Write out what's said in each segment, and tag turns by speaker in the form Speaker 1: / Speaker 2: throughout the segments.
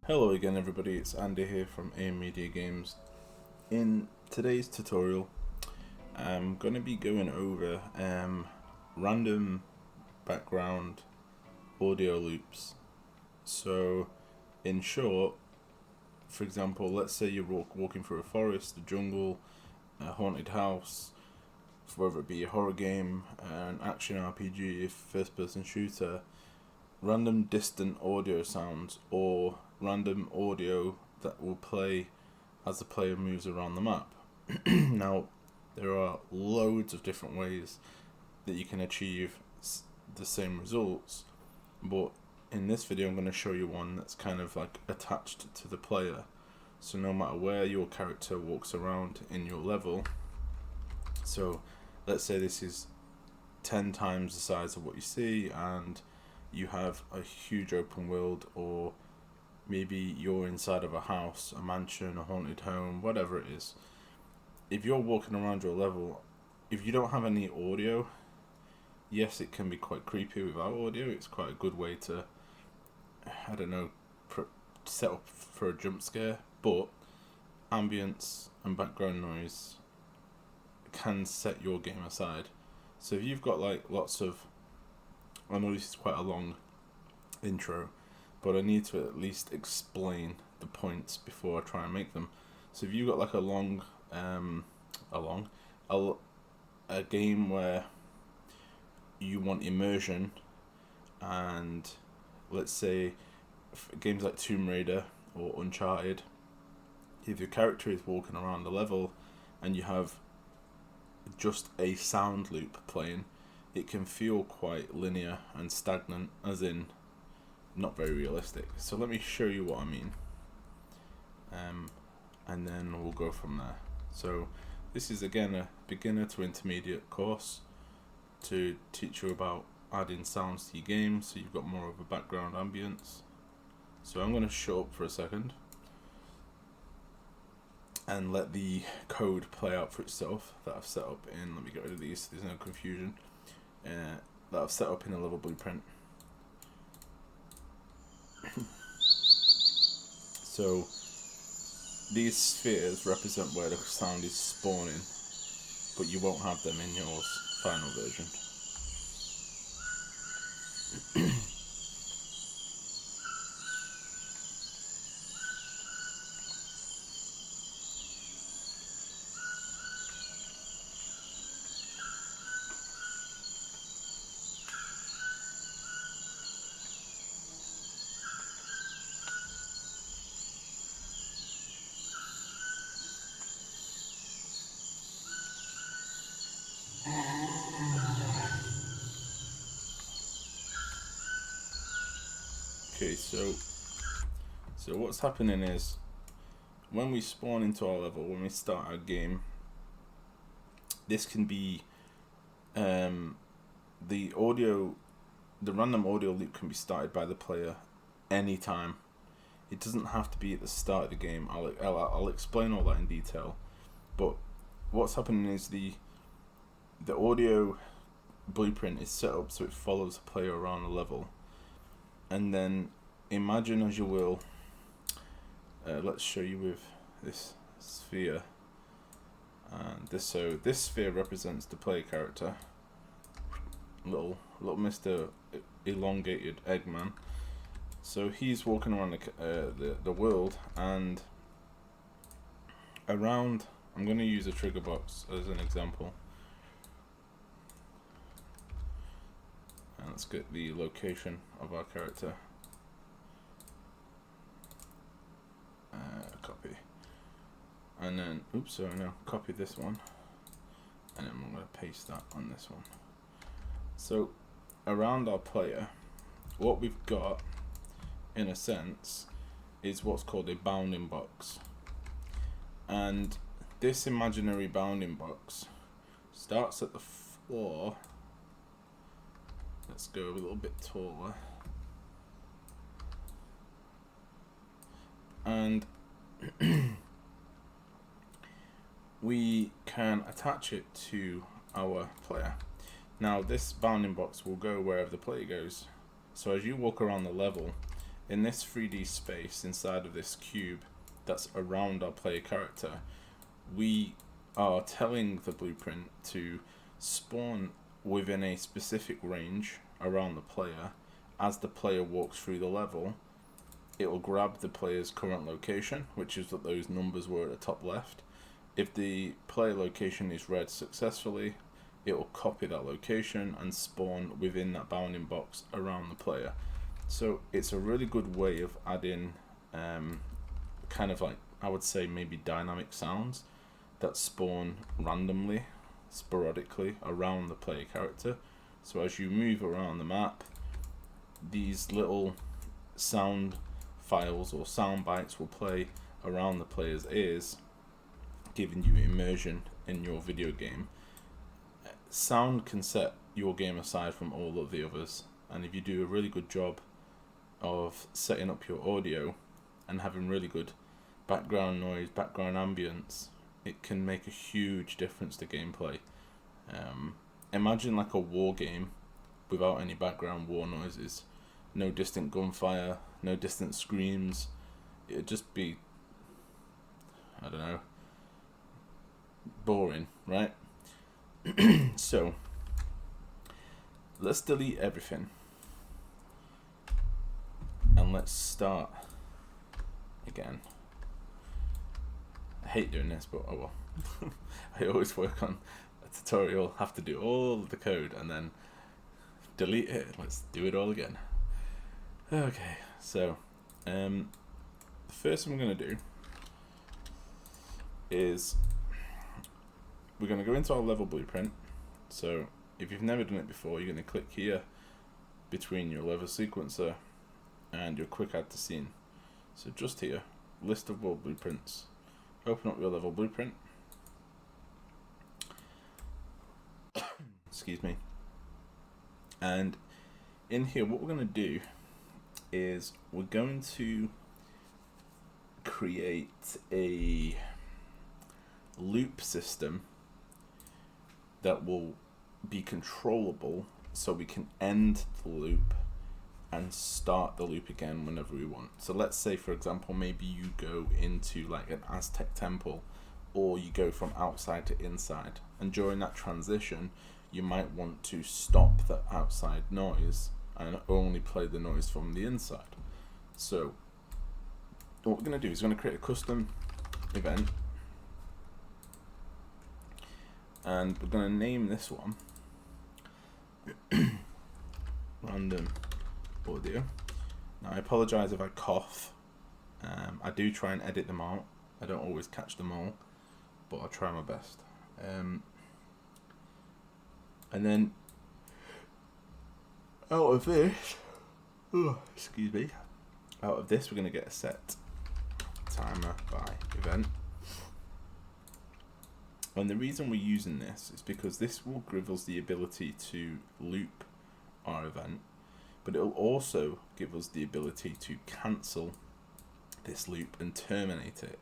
Speaker 1: Hello again everybody, it's Andy here from AM Media Games. In today's tutorial I'm going to be going over random background audio loops. So in short, for example, let's say you're walking through a forest, a jungle, a haunted house, whether it be a horror game, an action RPG, first person shooter, random distant audio sounds or random audio that will play as the player moves around the map. Now, there are loads of different ways that you can achieve the same results, but in this video I'm going to show you one that's kind of like attached to the player. So no matter where your character walks around in your level, so let's say this is 10 times the size of what you see and you have a huge open world, or maybe you're inside of a house, a mansion, a haunted home, whatever it is. If you're walking around your level, if you don't have any audio, yes, it can be quite creepy without audio. It's quite a good way to, I don't know, set up for a jump scare, but ambience and background noise can set your game aside. So if you've got like lots of, I know this is quite a long intro, but I need to at least explain the points before I try and make them. So if you've got like a game where you want immersion, and let's say games like Tomb Raider or Uncharted, if your character is walking around the level and you have just a sound loop playing, it can feel quite linear and stagnant, as in not very realistic. So let me show you what I mean, and then we'll go from there. So this is again a beginner to intermediate course to teach you about adding sounds to your game so you've got more of a background ambience. So I'm going to shut up for a second and let the code play out for itself that I've set up in, let me get rid of these so there's no confusion, that I've set up in a level blueprint. So these spheres represent where the sound is spawning, but you won't have them in your final version. Okay, so what's happening is when we spawn into our level, when we start our game, this can be the random audio loop can be started by the player anytime. It doesn't have to be at the start of the game. I'll explain all that in detail. But what's happening is the audio blueprint is set up so it follows the player around the level. And then imagine, as you will, let's show you with this sphere. And this sphere represents the player character, little Mr. Elongated Eggman. So he's walking around the world, and around, I'm going to use a trigger box as an example. And let's get the location of our character. Copy. And then, oops, sorry, no, copy this one. And then I'm going to paste that on this one. So, around our player, what we've got, in a sense, is what's called a bounding box. And this imaginary bounding box starts at the floor. Let's go a little bit taller. And we can attach it to our player. Now this bounding box will go wherever the player goes. So as you walk around the level, in this 3D space inside of this cube that's around our player character, we are telling the blueprint to spawn within a specific range around the player. As the player walks through the level, it will grab the player's current location, which is what those numbers were at the top left. If the player location is read successfully, it will copy that location and spawn within that bounding box around the player. So it's a really good way of adding kind of like, I would say maybe dynamic sounds that spawn randomly, sporadically around the player character. So as you move around the map, these little sound files or sound bites will play around the player's ears, giving you immersion in your video game. Sound can set your game aside from all of the others, and if you do a really good job of setting up your audio and having really good background noise, background ambience, it can make a huge difference to gameplay. Imagine like a war game without any background war noises, no distant gunfire, no distant screams. It'd just be, I don't know, boring, right? So let's delete everything and let's start again. I hate doing this, but oh well. I always work on a tutorial, have to do all of the code and then delete it. Let's do it all again. Okay, so the first thing we're going to do is we're going to go into our level blueprint. So if you've never done it before, you're going to click here between your level sequencer and your quick add to scene. So just here, list of world blueprints. Open up your level blueprint. Excuse me. And in here, what we're going to do is we're going to create a loop system that will be controllable, so we can end the loop and start the loop again whenever we want. So let's say, for example, maybe you go into like an Aztec temple, or you go from outside to inside, and during that transition you might want to stop the outside noise and only play the noise from the inside. So what we're going to do is we're going to create a custom event, and we're going to name this one random audio. Now I apologize if I cough. I do try and edit them out. I don't always catch them all, but I try my best. And then out of this, excuse me, out of this we're going to get a set timer by event. And the reason we're using this is because this will give us the ability to loop our event, but it will also give us the ability to cancel this loop and terminate it.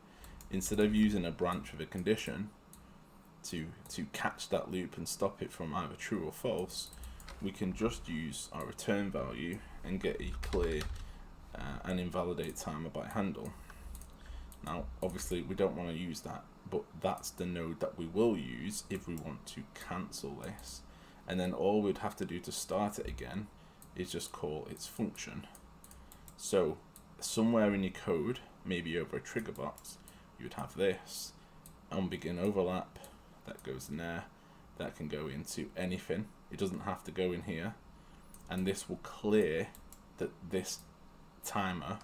Speaker 1: Instead of using a branch of a condition to catch that loop and stop it from either true or false, we can just use our return value and get a clear and invalidate timer by handle. Now obviously we don't want to use that, but that's the node that we will use if we want to cancel this. And then all we'd have to do to start it again is just call its function. So somewhere in your code, maybe over a trigger box, you would have this unbegin overlap that goes in there. That can go into anything. It doesn't have to go in here, and this will clear this timer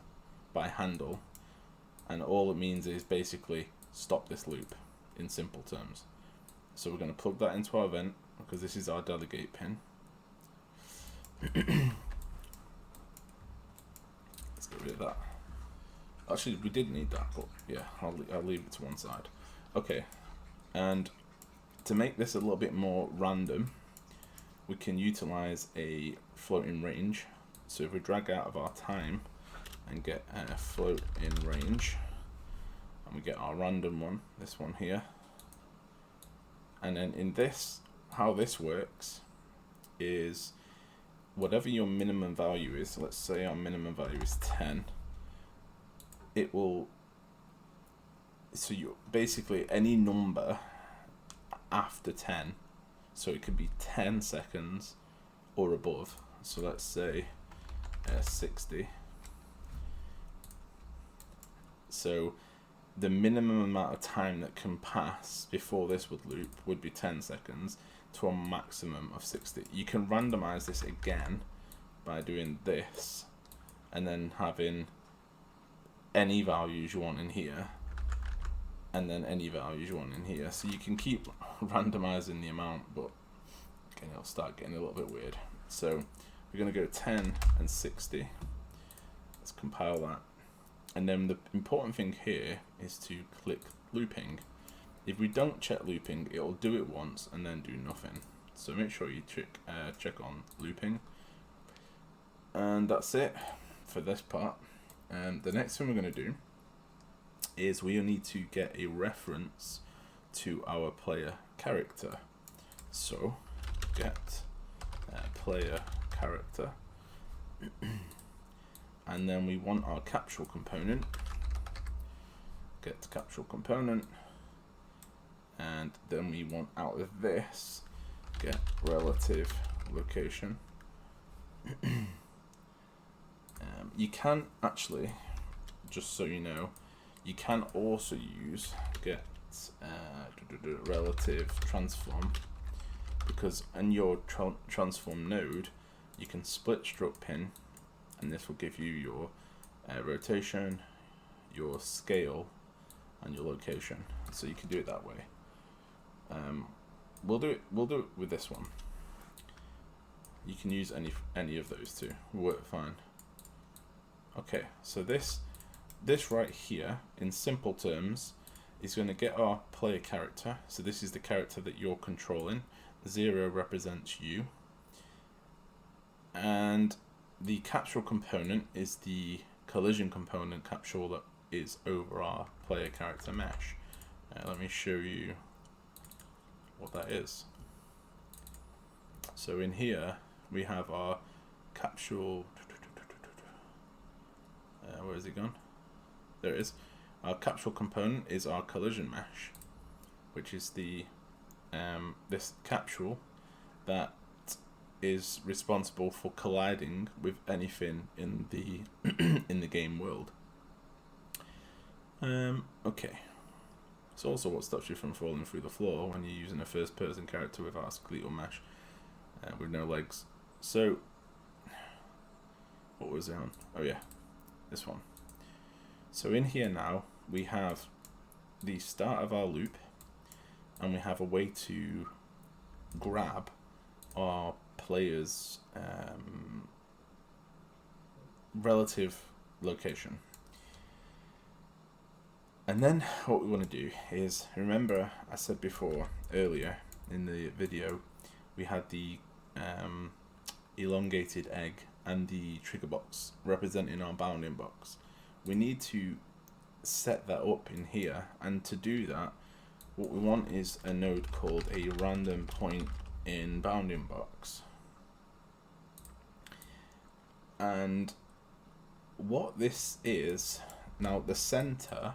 Speaker 1: by handle, and all it means is basically stop this loop in simple terms. So we're going to plug that into our event because this is our delegate pin. Let's get rid of that. Actually, we did need that, but yeah, I'll leave it to one side. Okay, and to make this a little bit more random, we can utilize a floating range. So if we drag out of our time and get a float in range, and we get our random one, this one here, and then in this, how this works is whatever your minimum value is, let's say our minimum value is 10, it will, so you basically any number after 10, so it could be 10 seconds or above. So let's say 60. So the minimum amount of time that can pass before this would loop would be 10 seconds to a maximum of 60. You can randomize this again by doing this and then having any values you want in here and then any values you want in here. So you can keep randomizing the amount, but again, it'll start getting a little bit weird. So we're going to go 10 and 60. Let's compile that. And then the important thing here is to click looping. If we don't check looping, it'll do it once and then do nothing. So make sure you check on looping. And that's it for this part. The next thing we're going to do is we need to get a reference to our player character. So get player character. And then we want our capsule component, get capsule component, and then we want out of this, get relative location. You can actually, just so you know, you can also use get relative transform, because in your transform node, you can split struct pin, and this will give you your rotation, your scale, and your location. So you can do it that way. We'll do it with this one. You can use any of those two. Will work fine. Okay, so this right here, in simple terms, is going to get our player character. So this is the character that you're controlling. 0 represents you, and the capsule component is the collision component capsule that is over our player character mesh. Let me show you what that is. So in here we have our capsule. Where is it gone? There it is. Our capsule component is our collision mesh, which is the this capsule that is responsible for colliding with anything in the in the game world. Okay. It's also what stops you from falling through the floor when you're using a first-person character without a skeletal mesh with no legs. So, what was it on? Oh yeah, this one. So in here now we have the start of our loop, and we have a way to grab our player's relative location. And then what we want to do is, remember I said before earlier in the video, we had the elongated egg and the trigger box representing our bounding box. We need to set that up in here, and to do that what we want is a node called a random point in bounding box. And what this is, now the center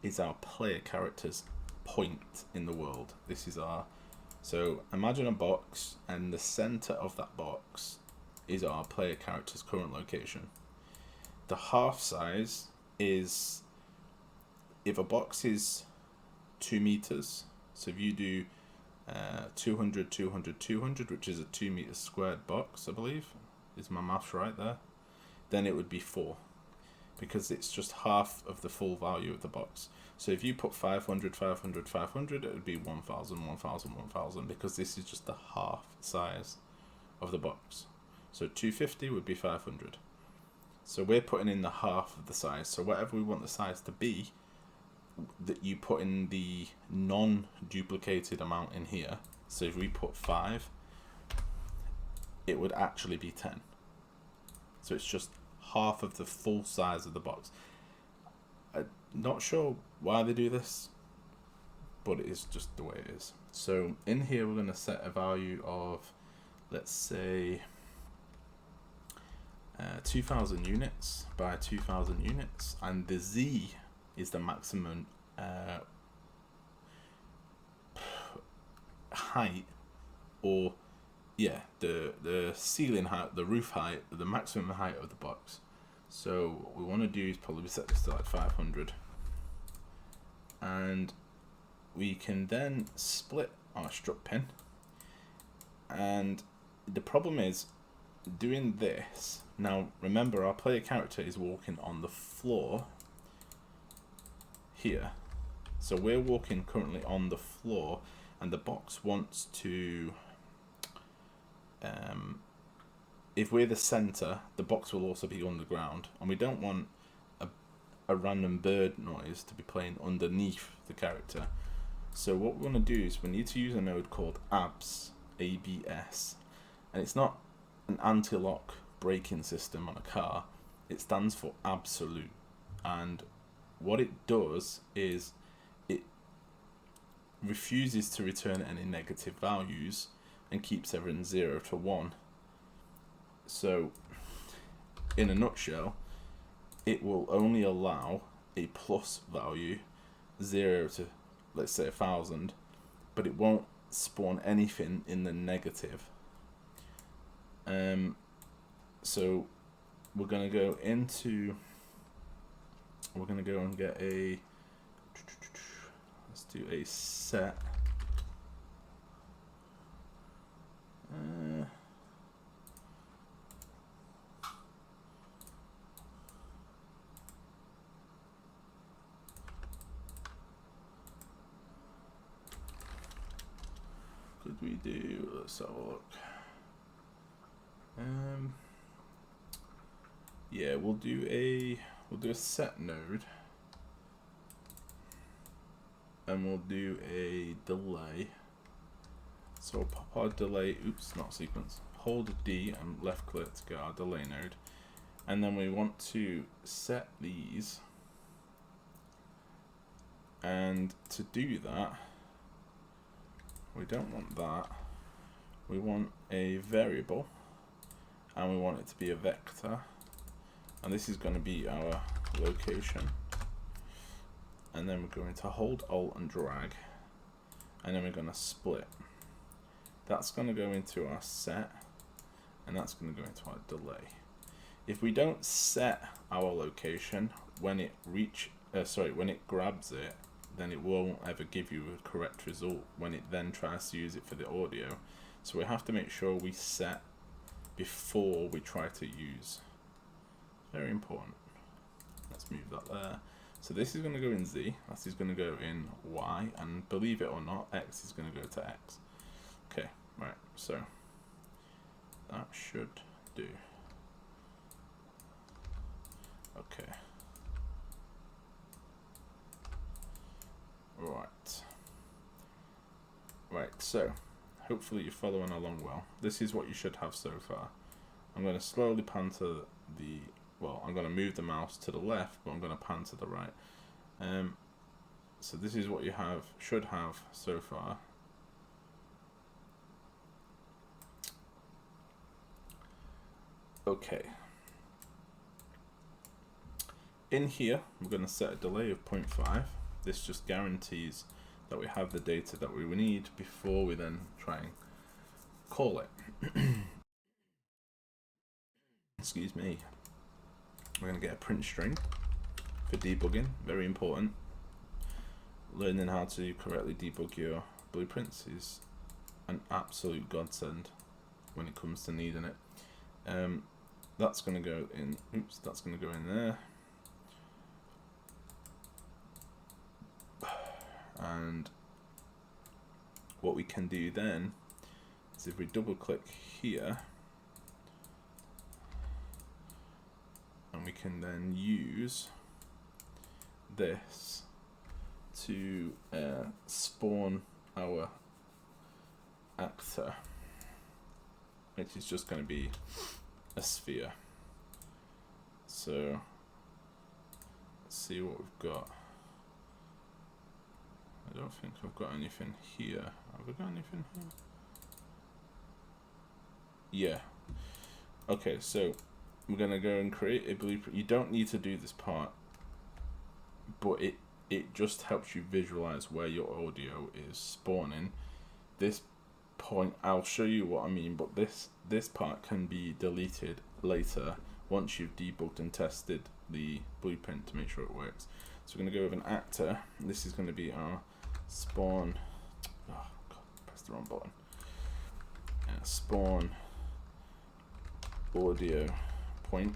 Speaker 1: is our player character's point in the world. This is our, so imagine a box, and the center of that box is our player character's current location. The half size is, if a box is 2 meters, so if you do 200, 200, 200, which is a 2 meter squared box, I believe, is my maths right there, then it would be 4, because it's just half of the full value of the box. So if you put 500, 500, 500, it would be 1000, 1000, 1000, because this is just the half size of the box. So 250 would be 500. So we're putting in the half of the size. So whatever we want the size to be, that you put in the non-duplicated amount in here. So if we put 5, it would actually be 10. So it's just half of the full size of the box. I'm not sure why they do this, but it is just the way it is. So in here we're going to set a value of, let's say, 2,000 units by 2,000 units, and the Z is the maximum height, or yeah, the ceiling height, the roof height, the maximum height of the box. So what we want to do is probably set this to like 500, and we can then split our strut pin. And the problem is doing this. Now remember, our player character is walking on the floor here, so we're walking currently on the floor, and the box wants to if we're the center, the box will also be underground, and we don't want a random bird noise to be playing underneath the character. So what we want to do is we need to use a node called ABS, ABS, and it's not an anti-lock braking system on a car. It stands for absolute, and what it does is it refuses to return any negative values and keeps everything 0 to 1. So in a nutshell, it will only allow a plus value, 0 to, let's say, 1,000, but it won't spawn anything in the negative. So we're going to go into, we're going to go and get a, let's do a set. Could we do, let's have a look. Yeah, we'll do a set node, and we'll do a delay. So we'll pop our delay, oops, not sequence. Hold D and left click to get our delay node, and then we want to set these. And to do that, we don't want that. We want a variable, and we want it to be a vector, and this is going to be our location. And then we're going to hold Alt and drag, and then we're going to split. That's going to go into our set, and that's going to go into our delay. If we don't set our location, when it when it grabs it, then it won't ever give you a correct result when it then tries to use it for the audio. So we have to make sure we set before we try to use. Very important. Let's move that there. So this is going to go in Z, that is going to go in Y, and believe it or not, X is going to go to X. Okay, right, so that should do. Okay. Right, so hopefully you're following along well. This is what you should have so far. I'm going to slowly pan to the, well, I'm going to move the mouse to the left, but I'm going to pan to the right. So this is what you should have so far. Okay. In here, we're going to set a delay of 0.5. This just guarantees that we have the data that we need before we then try and call it. Excuse me. We're going to get a print string for debugging, very important. Learning how to correctly debug your blueprints is an absolute godsend when it comes to needing it. That's going to go in, oops, that's going to go in there. And what we can do then is if we double click here, and we can then use this to spawn our actor, which is just going to be a sphere. So let's see what we've got. I don't think I've got anything here. Have we got anything here? Yeah. Okay, so we're going to go and create a blueprint. You don't need to do this part, but it just helps you visualize where your audio is spawning. This point, I'll show you what I mean, but this part can be deleted later once you've debugged and tested the blueprint to make sure it works. So we're going to go with an actor. This is going to be our spawn. Oh God, pressed the wrong button. Spawn audio point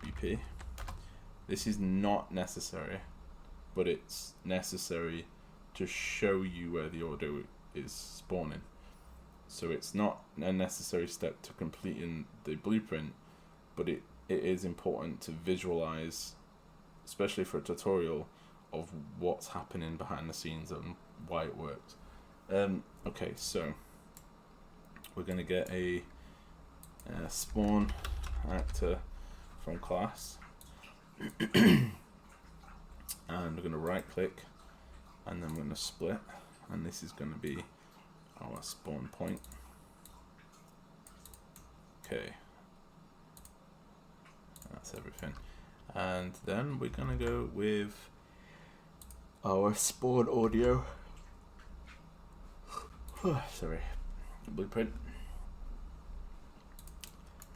Speaker 1: BP. This is not necessary, but it's necessary to show you where the audio is spawning. So it's not a necessary step to completing the blueprint, but it is important to visualize, especially for a tutorial, of what's happening behind the scenes and why it works. Okay, so we're going to get a spawn actor from class, and we're going to right click, and then we're going to split, and this is going to be our spawn point. Okay, that's everything. And then we're going to go with our spawn audio sorry, blueprint.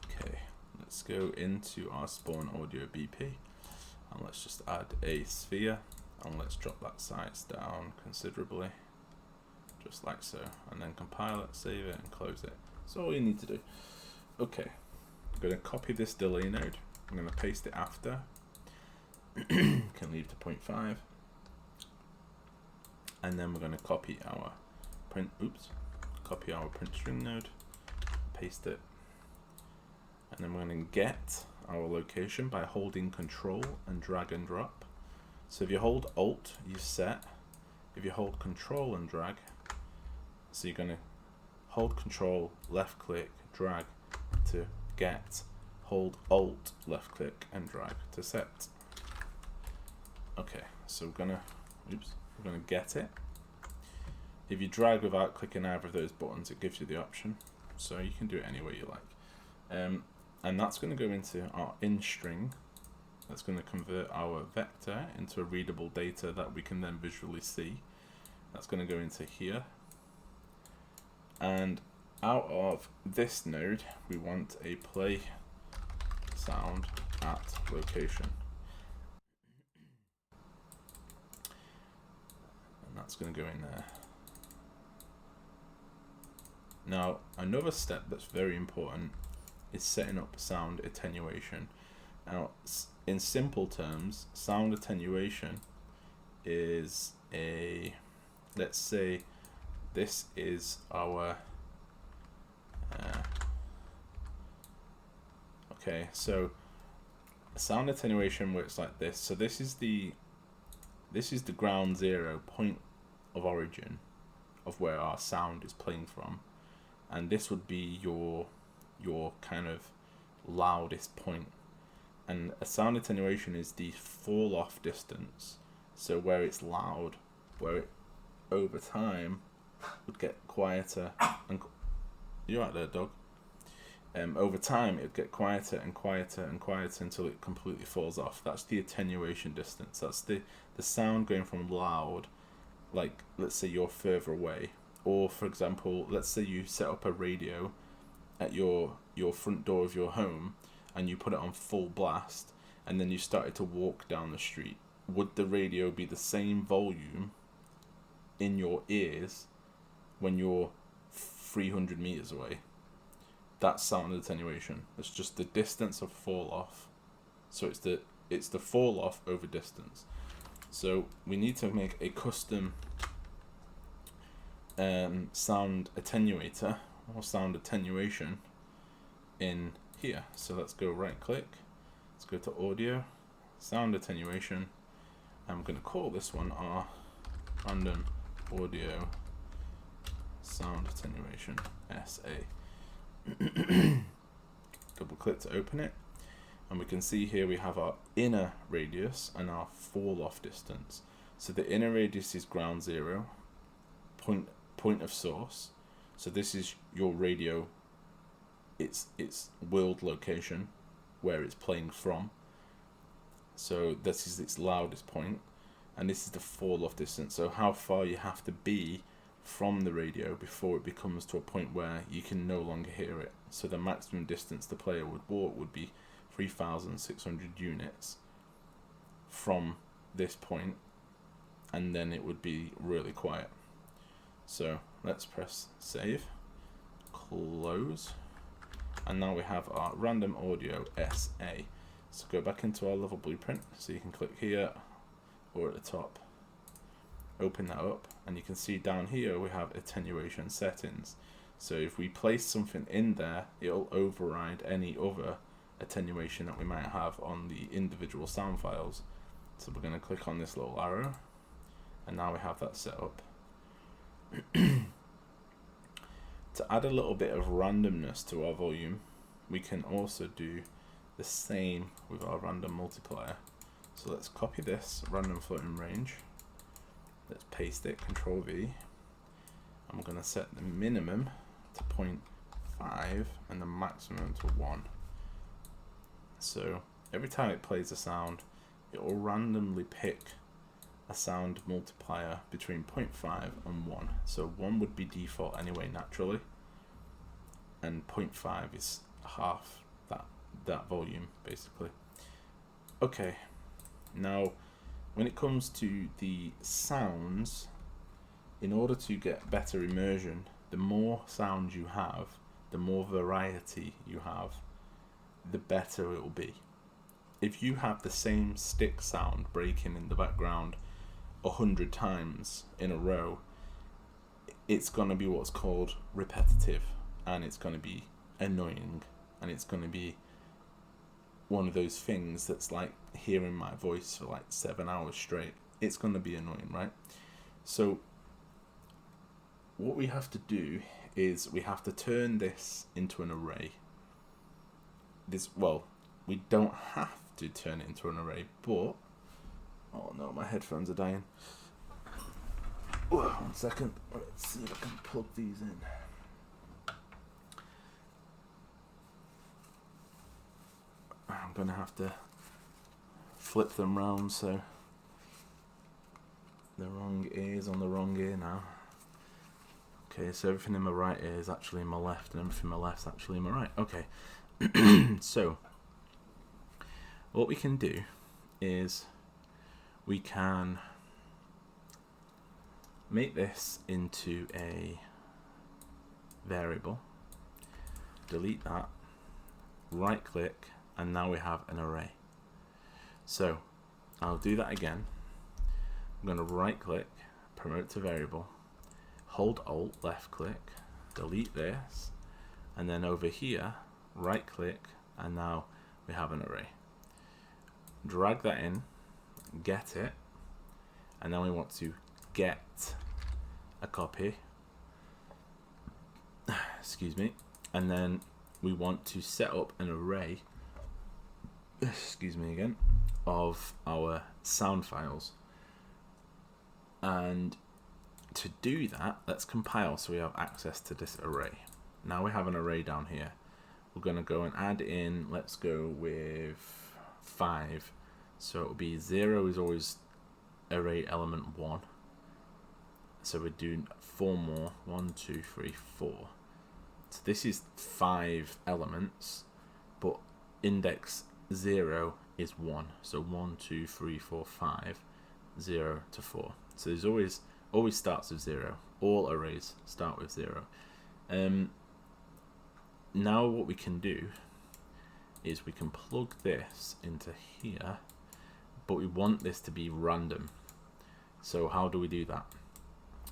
Speaker 1: Okay, let's go into our spawn audio BP, and let's just add a sphere, and let's drop that size down considerably, just like so, and then compile it, save it, and close it. That's all you need to do. Okay, I'm going to copy this delay node. I'm going to paste it after. Can leave to 0.5, and then we're going to copy our print string node, paste it, and then we're going to get our location by holding Control and drag and drop. So if you hold Alt, you set. If you hold Control and drag, so you're going to hold Control, left click, drag to get, hold Alt, left click, and drag to set. Okay, so we're gonna get it. If you drag without clicking either of those buttons, it gives you the option, so you can do it any way you like. And that's going to go into our in string. That's going to convert our vector into a readable data that we can then visually see. That's going to go into here. And out of this node, we want a play sound at location. And that's going to go in there. Now, another step that's very important is setting up sound attenuation. Now, in simple terms, sound attenuation is let's say this is our, okay, so sound attenuation works like this. So this is the ground zero point of origin of where our sound is playing from. And this would be your kind of loudest point. And a sound attenuation is the fall off distance. So where it's loud, where it over time would get quieter and you right there, dog? Over time it would get quieter and quieter and quieter until it completely falls off. That's the attenuation distance. That's the sound going from loud, like let's say you're further away. Or for example, let's say you set up a radio at your front door of your home and you put it on full blast and then you started to walk down the street. Would the radio be the same volume in your ears when you're 300 meters away? That's sound attenuation. It's just the distance of fall off. So it's the fall off over distance. So we need to make a custom sound attenuator or sound attenuation in here. So let's go right click, let's go to audio, sound attenuation. I'm going to call this one our random audio sound attenuation SA. Double click to open it, and we can see here we have our inner radius and our fall off distance. So the inner radius is ground zero, point of source. So this is your radio its world location, where it's playing from. So this is its loudest point, and this is the fall off distance. So how far you have to be from the radio before it becomes to a point where you can no longer hear it. So the maximum distance the player would walk would be 3,600 units from this point, and then it would be really quiet. So let's press save, close, and now we have our random audio SA. So go back into our level blueprint, so you can click here or at the top, open that up, and you can see down here we have attenuation settings. So if we place something in there, it'll override any other attenuation that we might have on the individual sound files. So we're going to click on this little arrow, and now we have that set up. To add a little bit of randomness to our volume, we can also do the same with our random multiplier. So let's copy this random floating range, let's paste it, Control V. I'm going to set the minimum to 0.5 and the maximum to 1. So every time it plays a sound, it will randomly pick a sound multiplier between 0.5 and 1. So 1 would be default anyway, naturally, and 0.5 is half that volume, basically. Okay, now when it comes to the sounds, in order to get better immersion, the more sounds you have, the more variety you have, the better it will be. If you have the same stick sound breaking in the background 100 times in a row, it's going to be what's called repetitive, and it's going to be annoying, and it's going to be one of those things that's like hearing my voice for like 7 hours straight. It's going to be annoying, right? So what we have to do is we have to turn this into an array. We don't have to turn it into an array, but oh no, my headphones are dying. 1 second, let's see if I can plug these in. I'm gonna have to flip them round so the wrong ear is on the wrong ear now. Okay, so everything in my right ear is actually in my left, and everything in my left is actually in my right. Okay, so what we can do is we can make this into a variable, delete that, right click, and now we have an array. So I'll do that again. I'm going to right click, promote to variable, hold Alt, left click, delete this, and then over here right click, and now we have an array. Drag that in, get it, and then we want to get a copy, excuse me, and then we want to set up an array, excuse me again, of our sound files. And to do that, let's compile so we have access to this array. Now we have an array down here. We're going to go and add in, let's go with 5. So it will be 0 is always array element 1. So we're doing 4 more, 1, 2, 3, 4. So this is 5 elements, but index 0 is 1. So 1, 2, 3, 4, 5, 0 to 4. So there's always starts with 0. All arrays start with 0. Now what we can do is we can plug this into here, but we want this to be random. So how do we do that?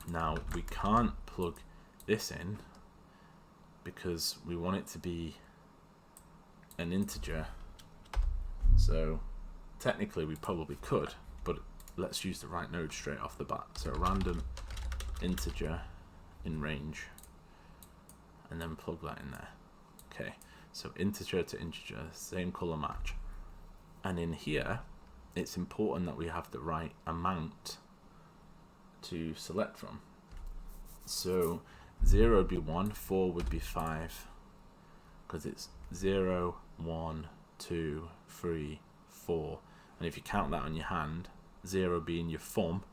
Speaker 1: Now we can't plug this in because we want it to be an integer. So technically we probably could, but let's use the right node straight off the bat. So random integer in range, and then plug that in there. Okay, so integer to integer, same color match. And in here, it's important that we have the right amount to select from. So 0 would be 1, 4 would be 5, because it's 0, 1, 2, 3, 4, and if you count that on your hand, 0 being your thumb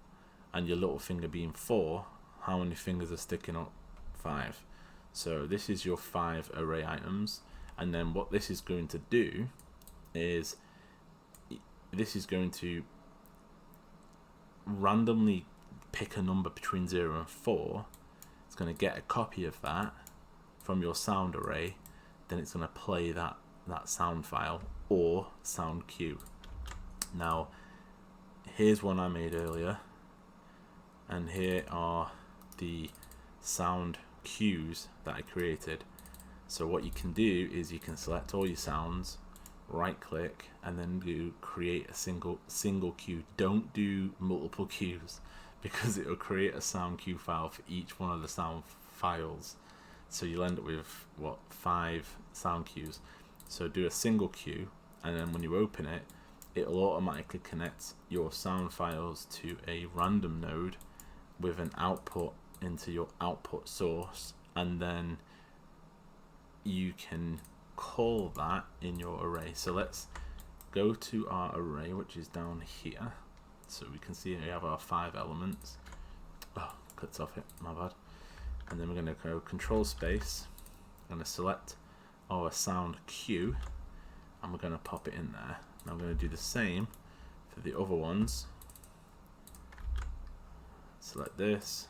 Speaker 1: and your little finger being 4, how many fingers are sticking up? 5. So this is your 5 array items, and then what this is going to do is this is going to randomly pick a number between 0 and 4. It's going to get a copy of that from your sound array, then it's going to play that sound file or sound cue. Now here's one I made earlier, and here are the sound cues that I created. So what you can do is you can select all your sounds, right click, and then do create a single cue. Don't do multiple cues, because it will create a sound cue file for each one of the sound files, so you'll end up with 5 sound cues. So do a single cue, and then when you open it, it'll automatically connect your sound files to a random node with an output into your output source, and then you can call that in your array. So let's go to our array, which is down here, so we can see we have our 5 elements. Oh, cuts off it, my bad. And then we're going to go control space, I'm going to select our sound cue, and we're going to pop it in there. Now I'm going to do the same for the other ones. Select this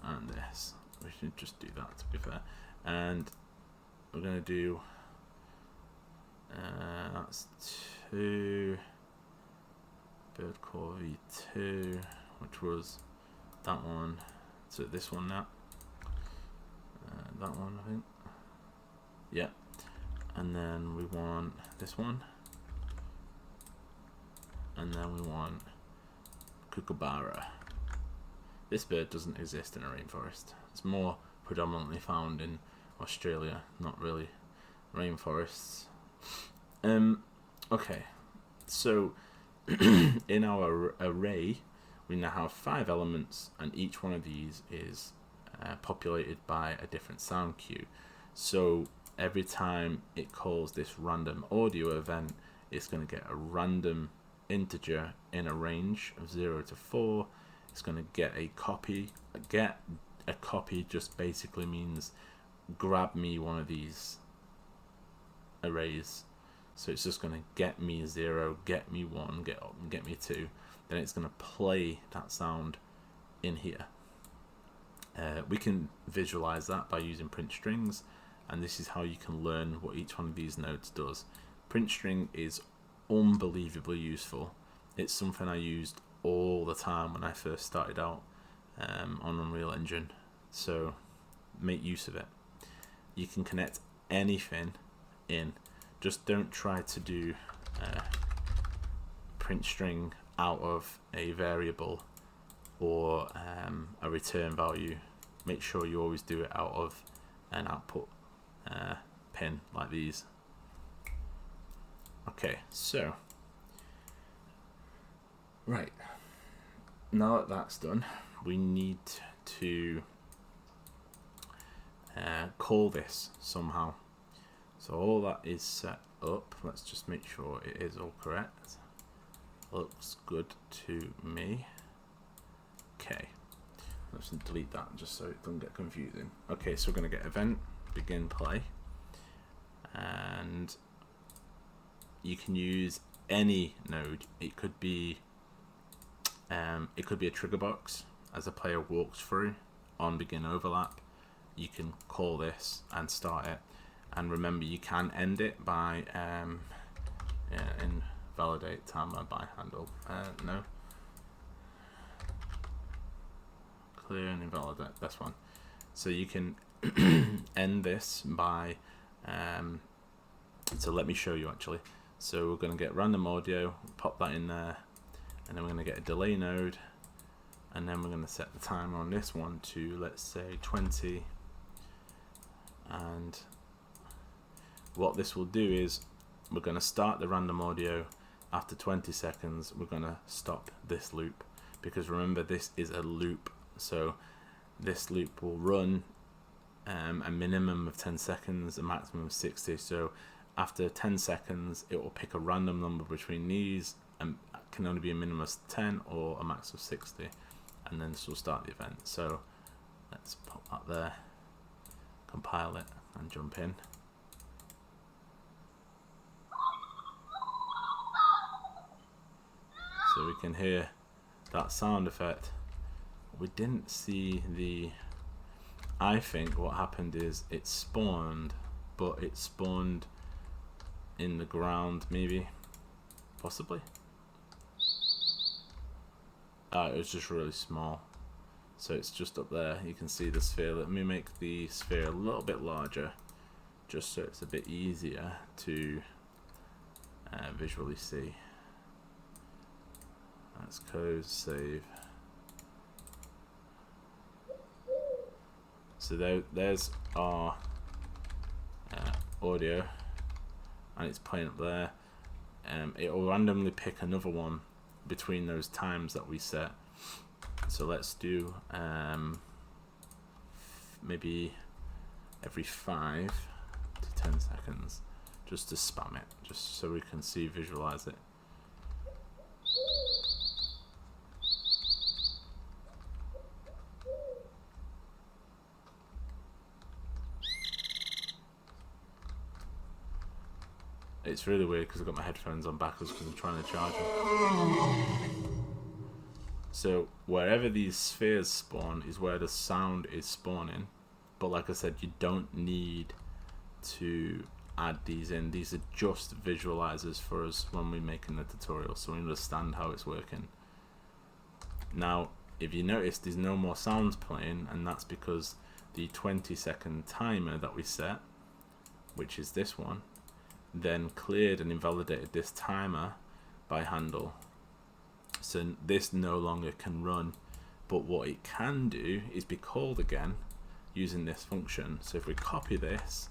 Speaker 1: and this. We should just do that, to be fair. And we're going to do that's 2 bird call v2, which was that one. So this one now, that one I think, yeah. And then we want this one, and then we want kookaburra. This bird doesn't exist in a rainforest. It's more predominantly found in Australia, not really rainforests. Okay, so in our array we now have 5 elements, and each one of these is populated by a different sound cue. So every time it calls this random audio event, it's going to get a random integer in a range of 0 to 4. It's going to get a copy. Get a copy just basically means grab me one of these arrays. So it's just going to get me 0, get me 1, get me 2. Then it's going to play that sound in here. We can visualize that by using print strings, and this is how you can learn what each one of these nodes does. Print string is unbelievably useful. It's something I used all the time when I first started out on Unreal Engine, so make use of it. You can connect anything in. Just don't try to do print string out of a variable or a return value. Make sure you always do it out of an output pin like these. Okay, so right, now that that's done, we need to call this somehow. So all that is set up. Let's just make sure it is all correct. Looks good to me. Okay, let's delete that just so it doesn't get confusing. Okay, so we're going to get event begin play, and you can use any node. It could be a trigger box as a player walks through on begin overlap. You can call this and start it, and remember you can end it by invalidate timer by handle. No, clear and invalidate, that's one. So you can end this by so let me show you actually. So we're going to get random audio, pop that in there, and then we're going to get a delay node, and then we're going to set the timer on this one to, let's say, 20. And what this will do is we're going to start the random audio. After 20 seconds we're going to stop this loop, because remember this is a loop, so this loop will run a minimum of 10 seconds, a maximum of 60. So after 10 seconds, it will pick a random number between these, and can only be a minimum of 10 or a max of 60, and then this will start the event. So let's pop that there, compile it, and jump in. So we can hear that sound effect. We didn't see the... I think what happened is it spawned, but it spawned in the ground, maybe, possibly. It was just really small, so it's just up there. You can see the sphere. Let me make the sphere a little bit larger, just so it's a bit easier to visually see. Let's close, save. So there's our audio, and it's playing up there. It will randomly pick another one between those times that we set. So let's do maybe every 5 to 10 seconds, just to spam it, just so we can visualize it. It's really weird because I've got my headphones on backwards because I'm trying to charge them. So wherever these spheres spawn is where the sound is spawning. But like I said, you don't need to add these in. These are just visualizers for us when we're making the tutorial, so we understand how it's working. Now, if you notice, there's no more sounds playing, and that's because the 20-second timer that we set, which is this one, then cleared and invalidated this timer by handle. So this no longer can run, but what it can do is be called again using this function. So if we copy this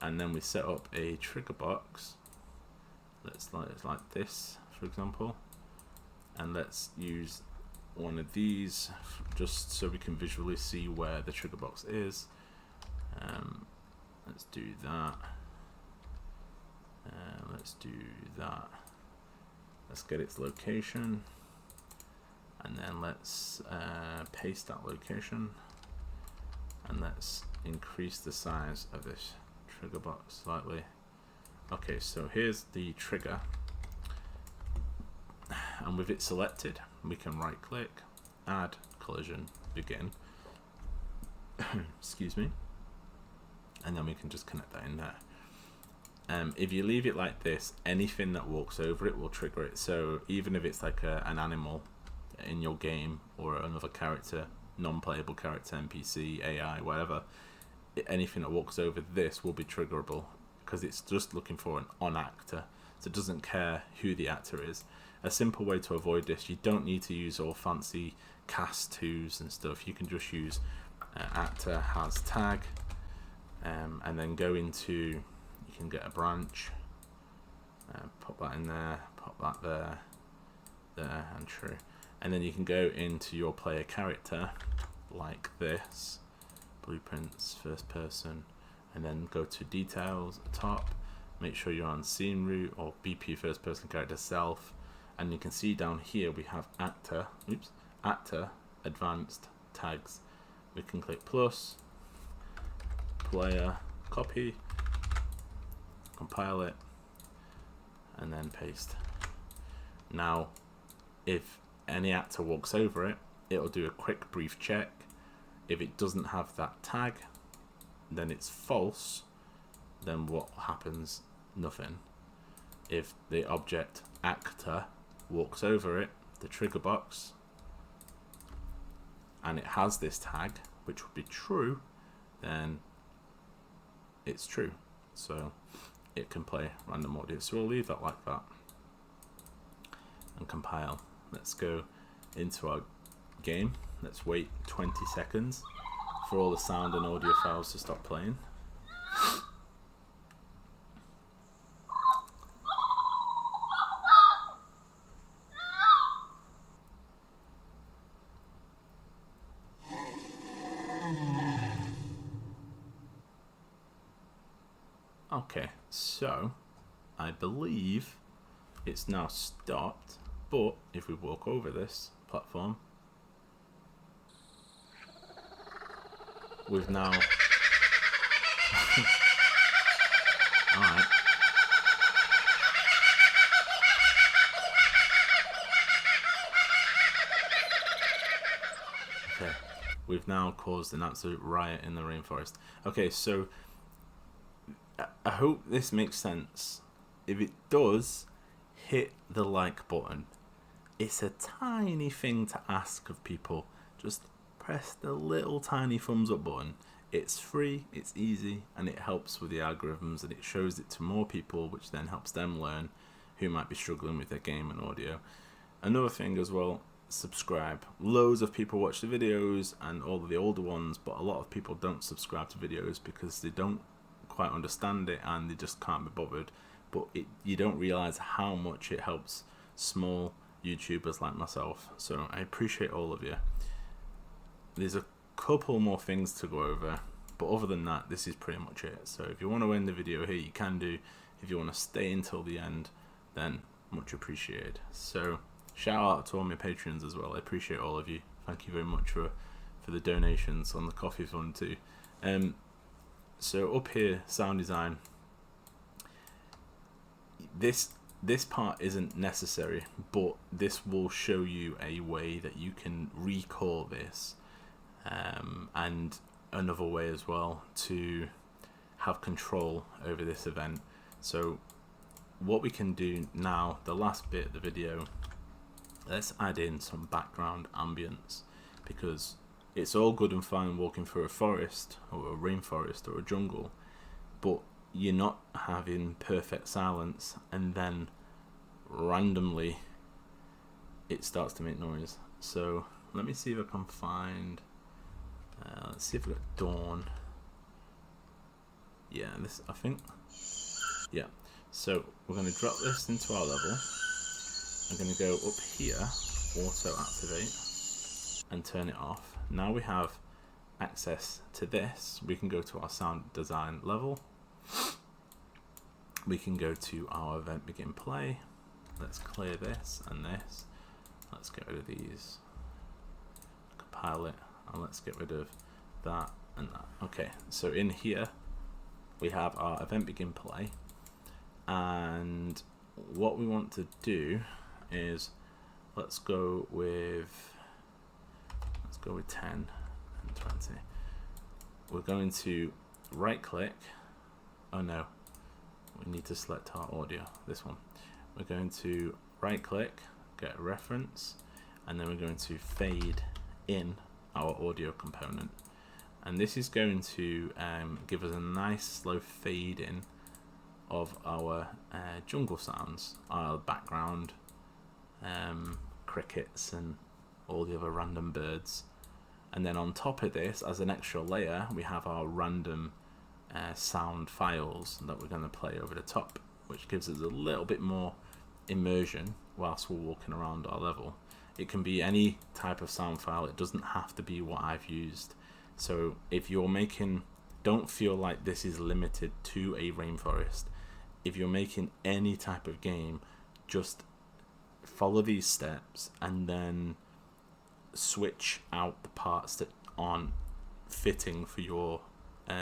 Speaker 1: and then we set up a trigger box, let's like this, for example, and let's use one of these just so we can visually see where the trigger box is. Let's do that. Let's do that. Let's get its location, and then let's paste that location, and let's increase the size of this trigger box slightly. Okay, so here's the trigger, and with it selected, we can right click, add collision, begin. Excuse me, and then we can just connect that in there. If you leave it like this, anything that walks over it will trigger it. So even if it's like an animal in your game, or another character, non-playable character, NPC, AI, whatever, anything that walks over this will be triggerable, because it's just looking for an on actor, so it doesn't care who the actor is. A simple way to avoid this, you don't need to use all fancy cast twos and stuff. You can just use actor has tag, and then go into, you can get a branch, pop that in there, pop that there, and true. And then you can go into your player character like this, blueprints, first person, and then go to details at the top, make sure you're on scene root or BP first person character self, and you can see down here we have actor, actor, advanced tags. We can click plus, player, copy, compile it, and then paste. Now if any actor walks over it, it'll do a quick brief check. If it doesn't have that tag, then it's false. Then what happens? Nothing. If the object actor walks over it, the trigger box, and it has this tag, which would be true, then it's true. So it can play random audio. So we'll leave that like that and compile. Let's go into our game. Let's wait 20 seconds for all the sound and audio files to stop playing. Okay, so I believe it's now stopped, but if we walk over this platform, we've now... Alright. Okay, we've now caused an absolute riot in the rainforest. Okay, so I hope this makes sense. If it does, hit the like button. It's a tiny thing to ask of people. Just press the little tiny thumbs up button. It's free, it's easy, and it helps with the algorithms, and it shows it to more people, which then helps them learn who might be struggling with their game and audio. Another thing as well, subscribe. Loads of people watch the videos, and all of the older ones, but a lot of people don't subscribe to videos because they don't quite understand it and they just can't be bothered. But you don't realize how much it helps small YouTubers like myself. So I appreciate all of you. There's a couple more things to go over, but other than that, this is pretty much it. So if you want to end the video here, you can do. If you want to stay until the end, then much appreciated. So shout out to all my patrons as well. I appreciate all of you. Thank you very much for the donations on the coffee fund too. So up here, sound design. This part isn't necessary, but this will show you a way that you can recall this, and another way as well to have control over this event. So what we can do now, the last bit of the video, let's add in some background ambience, because it's all good and fine walking through a forest or a rainforest or a jungle, but you're not having perfect silence and then randomly it starts to make noise. So let me see if I can find, let's see if we've got dawn. Yeah, this, I think, yeah. So we're going to drop this into our level. I'm going to go up here, auto activate, and turn it off. Now we have access to this. We can go to our sound design level. We can go to our event begin play. Let's clear this and this. Let's get rid of these. Compile it, and let's get rid of that and that. Okay, so in here we have our event begin play, and what we want to do is let's go with 10 and 20. We're going to right click. Oh no, we need to select our audio, this one. We're going to right click, get a reference, and then we're going to fade in our audio component, and this is going to give us a nice slow fade in of our jungle sounds, our background crickets and all the other random birds. And then on top of this, as an extra layer, we have our random sound files that we're going to play over the top, which gives us a little bit more immersion whilst we're walking around our level. It can be any type of sound file, it doesn't have to be what I've used. So if you're making, don't feel like this is limited to a rainforest. If you're making any type of game, just follow these steps and then switch out the parts that aren't fitting for your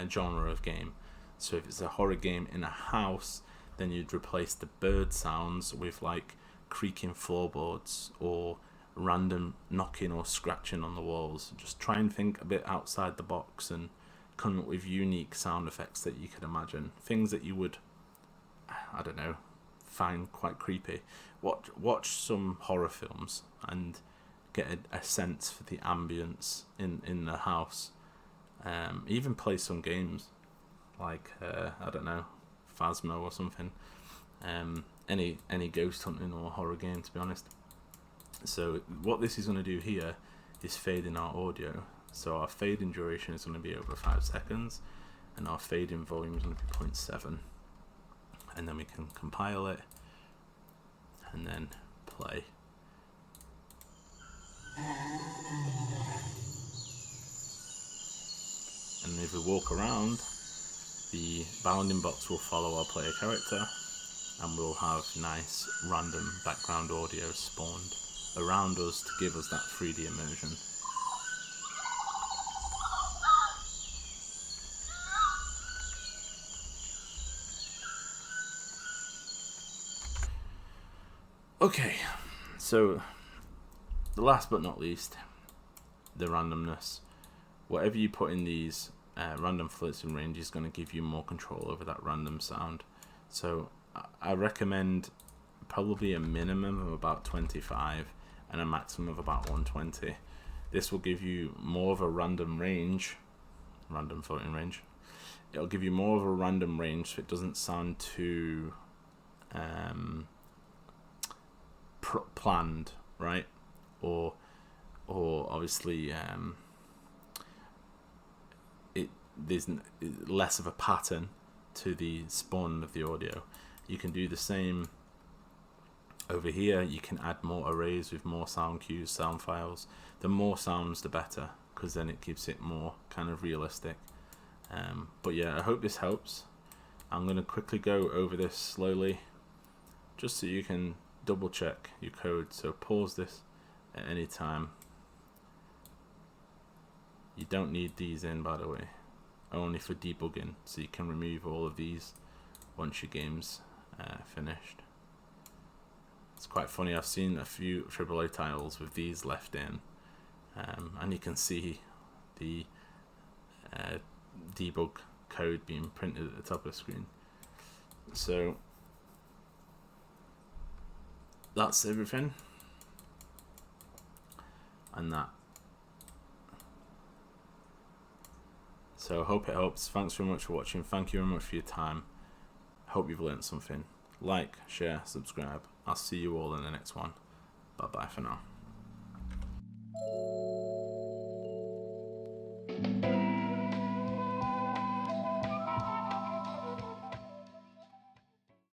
Speaker 1: genre of game. So if it's a horror game in a house, then you'd replace the bird sounds with like creaking floorboards or random knocking or scratching on the walls. Just try and think a bit outside the box and come up with unique sound effects that you could imagine. Things that you would, I don't know, find quite creepy. Watch some horror films and get a sense for the ambience in the house. Even play some games like I don't know, Phasmo or something. Any ghost hunting or horror game, to be honest. So what this is going to do here is fade in our audio. So our fade in duration is going to be over 5 seconds, and our fade in volume is going to be 0.7. And then we can compile it and then play. And if we walk around, the bounding box will follow our player character, and we'll have nice random background audio spawned around us to give us that 3D immersion. Okay, so the last but not least, the randomness. Whatever you put in these random floating range is going to give you more control over that random sound. So I recommend probably a minimum of about 25 and a maximum of about 120. This will give you more of a random range, random floating range. It'll give you more of a random range so it doesn't sound too planned, right? Or obviously there's less of a pattern to the spawn of the audio. You can do the same over here. You can add more arrays with more sound cues, sound files. The more sounds the better, because then it keeps it more kind of realistic. But yeah, I hope this helps. I'm going to quickly go over this slowly just so you can double check your code. So pause this at any time. You don't need these in, by the way, only for debugging, so you can remove all of these once your game's finished. It's quite funny, I've seen a few AAA titles with these left in, and you can see the debug code being printed at the top of the screen. So that's everything, and that. So hope it helps. Thanks very much for watching. Thank you very much for your time. Hope you've learned something. Like, share, subscribe. I'll see you all in the next one. Bye bye for now.